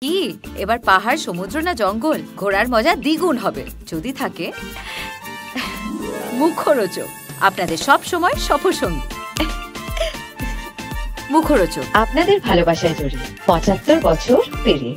কি এবার পাহাড়, সমুদ্র না জঙ্গল, ঘোরার মজা দ্বিগুণ হবে যদি থাকে মুখরোচক, আপনাদের সব সময় সফরসঙ্গী। মুখরোচক, আপনাদের ভালোবাসায় জড়িয়ে ৭৫ বছর পেরিয়ে।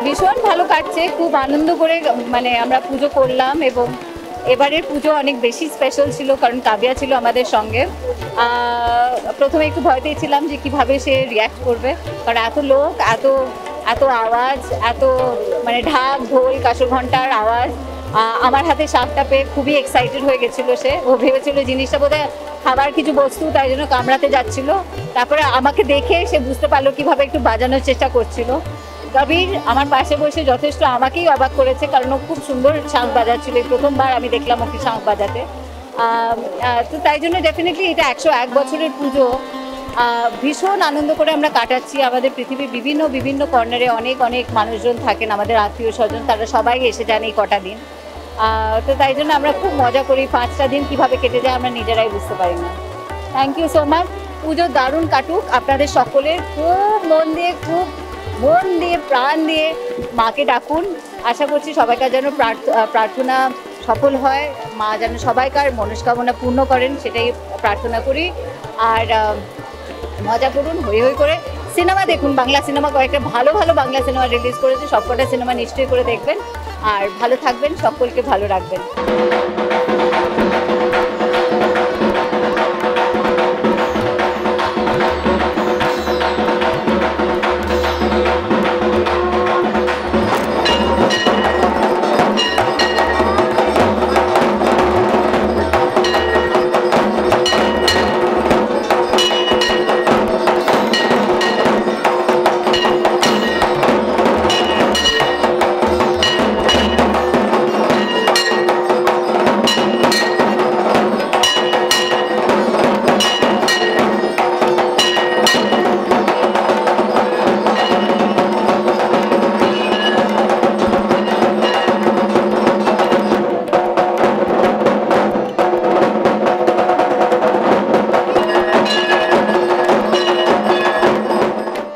ভীষণ ভালো কাটছে, খুব আনন্দ করে আমরা পুজো করলাম এবং এবারের পুজো অনেক বেশি স্পেশাল ছিল কারণ কাবিয়া ছিল আমাদের সঙ্গে। প্রথমে একটু ভয় পেয়েছিলাম যে কিভাবে সে রিয়্যাক্ট করবে, কারণ এত লোক, এত এত আওয়াজ, এত ঢাক ঢোল কাঁসর ঘণ্টার আওয়াজ। আমার হাতে শাকটা পেয়ে খুবই এক্সাইটেড হয়ে গেছিলো সে। ও ভেবেছিল জিনিসটা বোধহয় খাবার কিছু বস্তু, তাই জন্য কামড়াতে যাচ্ছিল। তারপরে আমাকে দেখে সে বুঝতে পারলো কিভাবে একটু বাজানোর চেষ্টা করছিল। কবির আমার পাশে বসে যথেষ্ট আমাকেই অবাক করেছে, কারণ ও খুব সুন্দর শাঁখ বাজাচ্ছিল। এই প্রথমবার আমি দেখলাম ওকে শাঁখ বাজাতে। তো তাই জন্য ডেফিনেটলি এটা ১০১ বছরের পুজো ভীষণ আনন্দ করে আমরা কাটাচ্ছি। আমাদের পৃথিবীর বিভিন্ন বিভিন্ন কর্নারে অনেক অনেক মানুষজন থাকেন, আমাদের আত্মীয় স্বজন, তারা সবাই এসে যান এই কটা দিন। তো তাই জন্য আমরা খুব মজা করি। ৫টা দিন কীভাবে কেটে যায় আমরা নিজেরাই বুঝতে পারি না। Thank you so much. Pujo দারুণ কাটুক আপনাদের সকলের। খুব মন দিয়ে প্রাণ দিয়ে মাকে ডাকুন। আশা করছি সবাইকার যেন প্রার্থনা সফল হয়, মা যেন সবাইকার মনস্কামনা পূর্ণ করেন, সেটাই প্রার্থনা করি। আর মজা করুন, হই করে সিনেমা দেখুন। বাংলা সিনেমা কয়েকটা ভালো ভালো বাংলা সিনেমা রিলিজ করেছে, সবকটা সিনেমা নিশ্চয়ই করে দেখবেন। আর ভালো থাকবেন, সকলকে ভালো রাখবেন।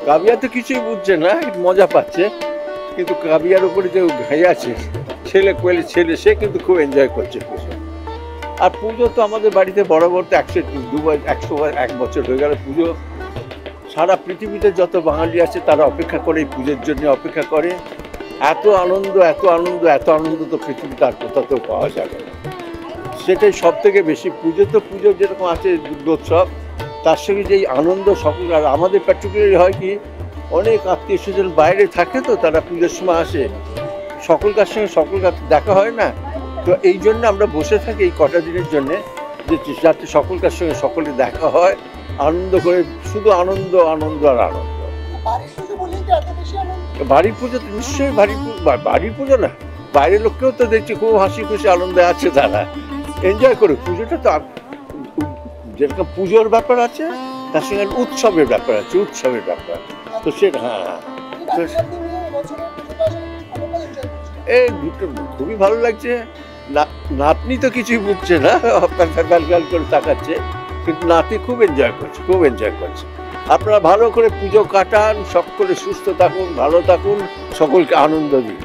কাবিয়া তো কিছুই বুঝছে না, মজা পাচ্ছে, কিন্তু কাবিয়ার উপরে যে ভাই আছে ছেলে সে কিন্তু খুব এনজয় করছে পুজো। আর পুজো তো আমাদের বাড়িতে বরাবর তো ১০১ বছর হয়ে গেল পুজো। সারা পৃথিবীতে যত বাঙালি আছে তারা অপেক্ষা করে, এই পুজোর জন্য অপেক্ষা করে। এত আনন্দ তো পৃথিবীতে আর কোথাও পাওয়া যাবে না। সেটাই সব থেকে বেশি। পুজো যেরকম আছে দুর্গোৎসব, তার সঙ্গে যেই আনন্দ সকল। আর আমাদের পার্টিকুলারলি হয় কি, অনেক আত্মীয় স্বজন বাইরে থাকে, তো তারা পুজোর সময় আসে, সকলকার দেখা হয় না। তো এই জন্য আমরা বসে থাকি এই কটা দিনের জন্যে, যে যাতে সকলকার সঙ্গে সকলে দেখা হয়, আনন্দ করে। শুধু আনন্দ আর আনন্দ। বাড়ির পুজো তো নিশ্চয়ই বাড়ির পুজো না, বাইরের লোককেও তো দেখছি খুব হাসি খুশি আনন্দে আছে, তারা এনজয় করে। পুজোটা তো যেরকম পুজোর ব্যাপার আছে, তার সঙ্গে উৎসবের ব্যাপার আছে, তো সেটা এই দুটো খুবই ভালো লাগছে। নাতনি তো কিছুই বুঝছে না, গাল করে তাকাচ্ছে, কিন্তু নাতি খুব এনজয় করছে। আপনারা ভালো করে পুজো কাটান, সকলে সুস্থ থাকুন, ভালো থাকুন, সকলকে আনন্দ দিন।